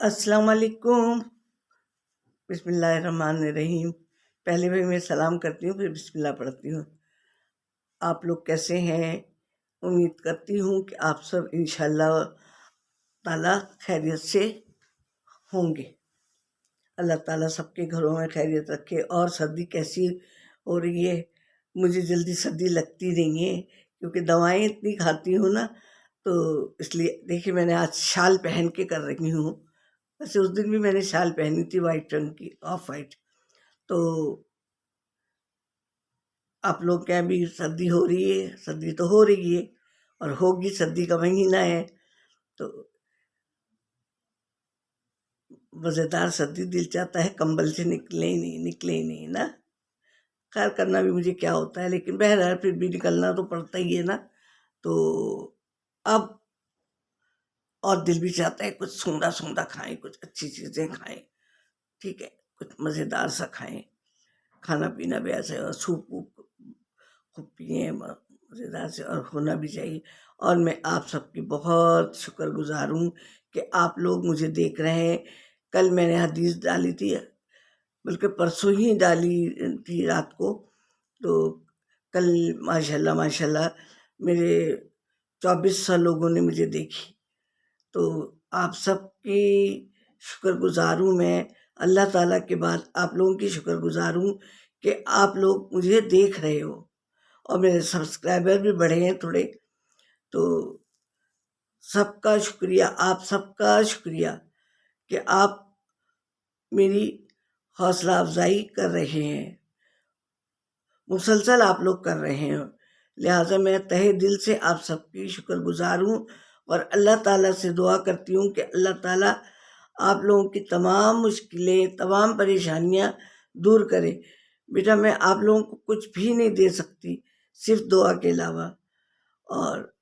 अस्सलाम वालेकुम। बिस्मिल्लाहिर्रहमानिर्रहीम। पहले भी मैं सलाम करती हूँ, फिर बिस्मिल्लाह पढ़ती हूँ। आप लोग कैसे हैं? उम्मीद करती हूँ कि आप सब इंशाअल्लाह ताला खैरियत से होंगे। अल्लाह ताला सबके घरों में खैरियत रखे। और सर्दी कैसी हो रही है? मुझे जल्दी सर्दी लगती नहीं है क्योंकि दवाएं इतनी खाती हूँ ना, तो इसलिए देखिए मैंने आज शाल पहन के कर रही हूँ। वैसे उस दिन भी मैंने शाल पहनी थी वाइट रंग की, ऑफ वाइट। तो आप लोग क्या भी सर्दी हो रही है? सर्दी तो हो रही है और होगी, सर्दी का महीना है तो मज़ेदार सर्दी। दिल चाहता है कंबल से निकले ही नहीं ना। खैर करना भी मुझे क्या होता है, लेकिन बहरहाल फिर भी निकलना तो पड़ता ही है ना। तो अब और दिल भी चाहता है कुछ सूंधा सूंधा खाएं, कुछ अच्छी चीज़ें खाएं। ठीक है, कुछ मज़ेदार सा खाएं। खाना पीना भी ऐसे और सूप वूप खूब पिए मज़ेदार से, और होना भी चाहिए। और मैं आप सबकी बहुत शुक्रगुजार हूँ कि आप लोग मुझे देख रहे हैं। कल मैंने हदीस डाली थी, बल्कि परसों ही डाली थी रात को। तो कल माशाल्लाह माशाल्लाह मेरे 2400 लोगों ने मुझे देखी। तो आप सबकी शुक्रगुजार हूँ मैं। अल्लाह ताला के बाद आप लोगों की शुक्रगुजार हूँ कि आप लोग मुझे देख रहे हो और मेरे सब्सक्राइबर भी बढ़े हैं थोड़े। तो सबका शुक्रिया, आप सबका शुक्रिया कि आप मेरी हौसला अफजाई कर रहे हैं, मुसलसल आप लोग कर रहे हैं। लिहाजा मैं तहे दिल से आप सबकी शुक्रगुजार हूँ और अल्लाह ताला से दुआ करती हूँ कि अल्लाह ताला आप लोगों की तमाम मुश्किलें, तमाम परेशानियाँ दूर करे। बेटा मैं आप लोगों को कुछ भी नहीं दे सकती सिर्फ दुआ के अलावा। और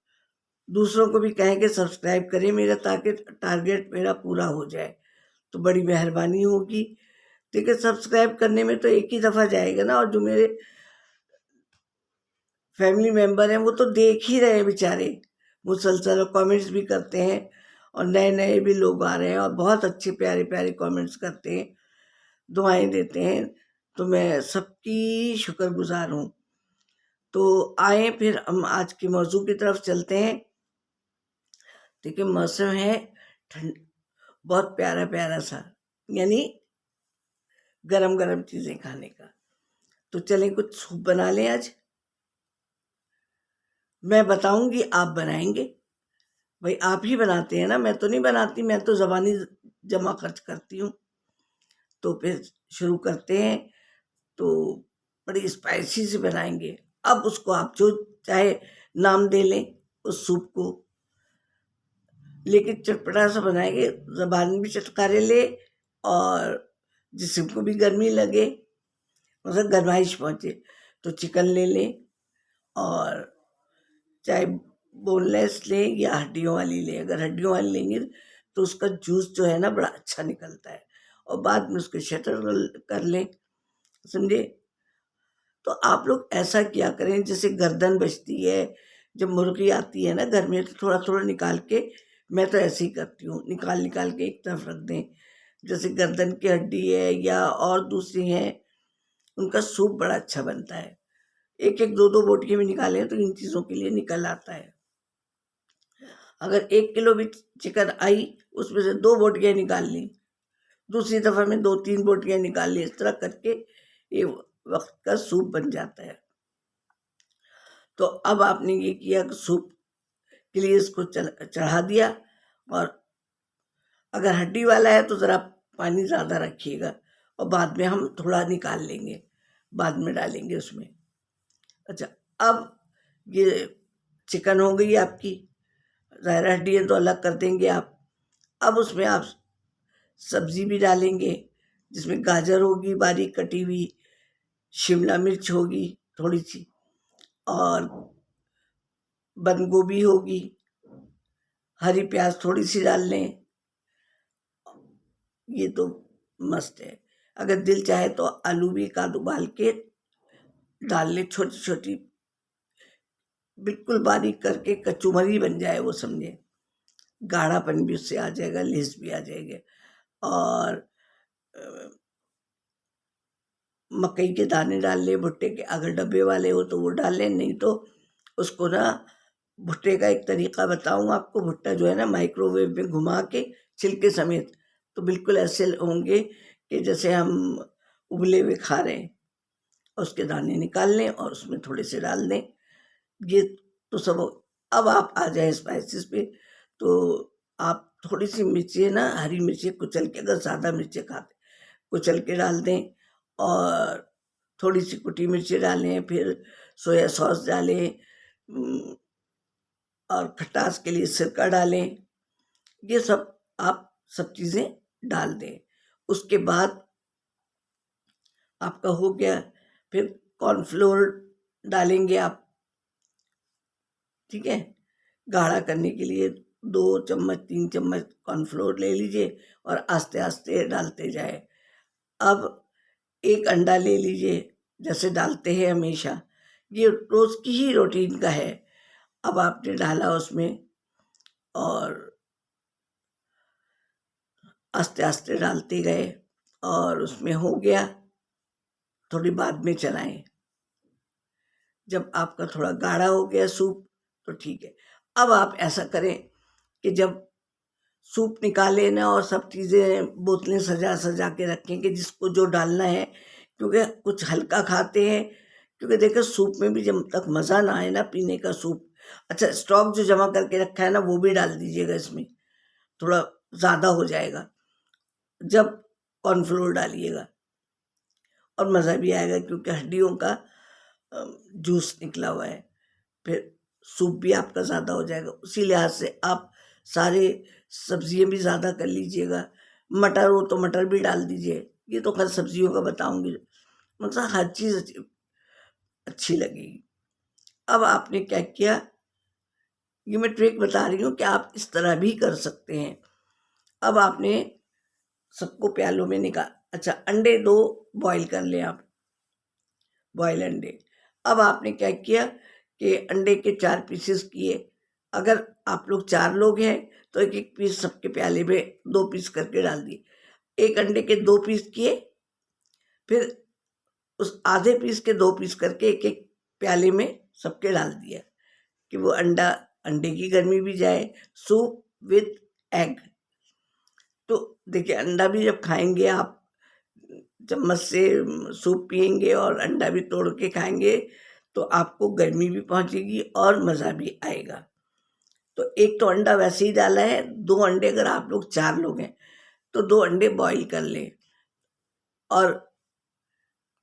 दूसरों को भी कहें कि सब्सक्राइब करें मेरा, ताकि टारगेट मेरा पूरा हो जाए, तो बड़ी मेहरबानी होगी। देखिए सब्सक्राइब करने में तो एक ही दफ़ा जाएगा ना, और जो मेरे फैमिली मेम्बर हैं वो तो देख ही रहे हैं बेचारे मुसलसल, और कमेंट्स भी करते हैं। और नए नए भी लोग आ रहे हैं और बहुत अच्छे प्यारे प्यारे कमेंट्स करते हैं, दुआएं देते हैं। तो मैं सबकी शुक्रगुजार हूँ। तो आए फिर हम आज के मौजू की तरफ चलते हैं। देखिए मौसम है ठंड, बहुत प्यारा प्यारा सा, यानी गरम गरम चीज़ें खाने का। तो चलें कुछ सूप बना लें आज। मैं बताऊंगी, आप बनाएंगे। भाई आप ही बनाते हैं ना, मैं तो नहीं बनाती, मैं तो ज़बानी जमा खर्च करती हूँ। तो फिर शुरू करते हैं। तो बड़ी स्पाइसी से बनाएंगे। अब उसको आप जो चाहे नाम दे लें उस सूप को, लेकिन चटपटा सा बनाएंगे, ज़बान भी चटकारे ले और जिस्म भी गर्मी लगे, मतलब गरमाइश पहुँचे। तो चिकन ले लें, और चाहे बोनलेस लें या हड्डियों वाली लें। अगर हड्डियों वाली लेंगे तो उसका जूस जो है ना बड़ा अच्छा निकलता है, और बाद में उसके शटर कर लें, समझे। तो आप लोग ऐसा किया करें, जैसे गर्दन बचती है जब मुर्गी आती है ना घर में, तो थोड़ा थोड़ा निकाल के, मैं तो ऐसे ही करती हूँ, निकाल निकाल के एक तरफ रख दें। जैसे गर्दन की हड्डी है या और दूसरी हैं, उनका सूप बड़ा अच्छा बनता है। एक एक दो दो बोटियाँ भी निकालें तो इन चीज़ों के लिए निकल आता है। अगर 1 किलो भी चिकन आई, उसमें से 2 बोटियाँ निकाल ली, दूसरी दफ़ा में 2-3 बोटियाँ निकाल ली, इस तरह करके ये वक्त का सूप बन जाता है। तो अब आपने ये किया कि सूप के लिए इसको चढ़ा दिया, और अगर हड्डी वाला है तो ज़रा पानी ज़्यादा रखिएगा, और बाद में हम थोड़ा निकाल लेंगे, बाद में डालेंगे उसमें। अच्छा, अब ये चिकन हो गई आपकी, ज़ाहिर हड्डियाँ तो अलग कर देंगे आप। अब उसमें आप सब्ज़ी भी डालेंगे, जिसमें गाजर होगी बारीक कटी हुई, शिमला मिर्च होगी थोड़ी सी, और बंद गोभी होगी, हरी प्याज थोड़ी सी डाल लें। ये तो मस्त है। अगर दिल चाहे तो आलू भी एक आध उबाल के डाल ले, छोटी छोटी बिल्कुल बारीक करके, कचुमरी बन जाए वो, समझे। गाढ़ापन भी उससे आ जाएगा, लेस भी आ जाएगा। और मकई के दाने डाल लें, भुट्टे के, अगर डब्बे वाले हो तो वो डाल लें, नहीं तो उसको ना भुट्टे का एक तरीका बताऊँ आपको। भुट्टा जो है ना माइक्रोवेव में घुमा के छिलके समेत, तो बिल्कुल ऐसे होंगे कि जैसे हम उबले हुए खा रहे हैं। उसके दाने निकाल लें और उसमें थोड़े से डाल दें। ये तो सब अब आप आ जाए स्पाइसेस पे, तो आप थोड़ी सी मिर्ची है ना, हरी मिर्ची कुचल के, अगर ज़्यादा मिर्ची खाते कुचल के डाल दें, और थोड़ी सी कुटी मिर्ची डालें, फिर सोया सॉस डालें, और खटास के लिए सिरका डालें। ये सब आप सब चीज़ें डाल दें। उसके बाद आपका हो गया, फिर कॉर्नफ्लोर डालेंगे आप, ठीक है। गाढ़ा करने के लिए 2 चम्मच 3 चम्मच कॉर्नफ्लोर ले लीजिए और आस्ते आस्ते डालते जाए। अब एक अंडा ले लीजिए, जैसे डालते हैं हमेशा, ये रोज़ की ही रूटीन का है। अब आपने डाला उसमें, और आस्ते आस्ते डालते गए, और उसमें हो गया, थोड़ी बाद में चलाएं। जब आपका थोड़ा गाढ़ा हो गया सूप तो ठीक है। अब आप ऐसा करें कि जब सूप निकालें ना, और सब चीज़ें बोतलें सजा सजा के रखें कि जिसको जो डालना है, क्योंकि कुछ हल्का खाते हैं। क्योंकि देखो सूप में भी जब तक मज़ा ना आए ना पीने का सूप, अच्छा स्टॉक जो जमा करके रखा है ना वो भी डाल दीजिएगा इसमें, थोड़ा ज़्यादा हो जाएगा जब कॉर्नफ्लोर डालिएगा, और मज़ा भी आएगा क्योंकि हड्डियों का जूस निकला हुआ है। फिर सूप भी आपका ज़्यादा हो जाएगा। उसी लिहाज से आप सारे सब्जियां भी ज़्यादा कर लीजिएगा। मटर हो तो मटर भी डाल दीजिए। ये तो खैर सब्जियों का बताऊंगी, मतलब हर चीज़ अच्छी लगेगी। अब आपने क्या किया, ये मैं ट्रिक बता रही हूँ कि आप इस तरह भी कर सकते हैं। अब आपने सबको प्यालों में निकाल, अच्छा अंडे 2 बॉईल कर लें आप, बॉयल अंडे। अब आपने क्या किया कि अंडे के 4 पीसेस किए। अगर आप लोग 4 लोग हैं तो एक एक पीस सबके प्याले में 2 पीस करके डाल दिए। एक अंडे के 2 पीस किए, फिर उस आधे पीस के 2 पीस करके एक एक प्याले में सबके डाल दिया, कि वो अंडे की गर्मी भी जाए। सूप विथ एग, तो देखिए अंडा भी जब खाएंगे आप, चम्मच से सूप पियेंगे और अंडा भी तोड़ के खाएंगे, तो आपको गर्मी भी पहुंचेगी और मज़ा भी आएगा। तो एक तो अंडा वैसे ही डाला है, 2 अंडे, अगर आप लोग 4 लोग हैं तो 2 अंडे बॉईल कर लें, और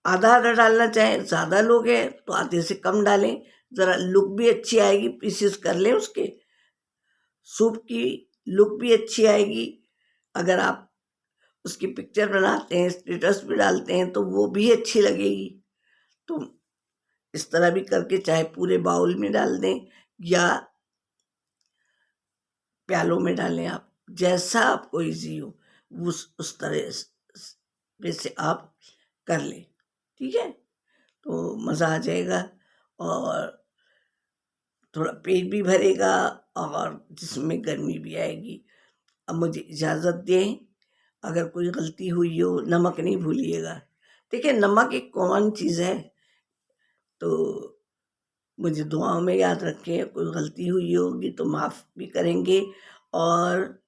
आधा आधा डालना चाहें, ज़्यादा लोग हैं तो आधे से कम डालें, ज़रा लुक भी अच्छी आएगी, पीसेस कर लें उसके, सूप की लुक भी अच्छी आएगी। अगर आप उसकी पिक्चर बनाते हैं, स्टेटस भी डालते हैं, तो वो भी अच्छी लगेगी। तो इस तरह भी करके चाहे पूरे बाउल में डाल दें या प्यालों में डालें, आप जैसा आपको इजी हो उस तरह से आप कर लें, ठीक है। तो मज़ा आ जाएगा और थोड़ा पेट भी भरेगा और जिसमें गर्मी भी आएगी। अब मुझे इजाज़त दें, अगर कोई गलती हुई हो, नमक नहीं भूलिएगा। देखिए नमक एक कॉमन चीज़ है, तो मुझे दुआओं में याद रखें। कोई गलती हुई होगी तो माफ़ भी करेंगे और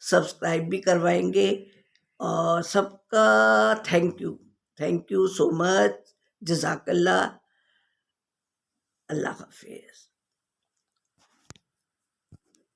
सब्सक्राइब भी करवाएंगे। और सबका थैंक यू सो मच। जज़ाकल्लाह। अल्लाह हाफिज़।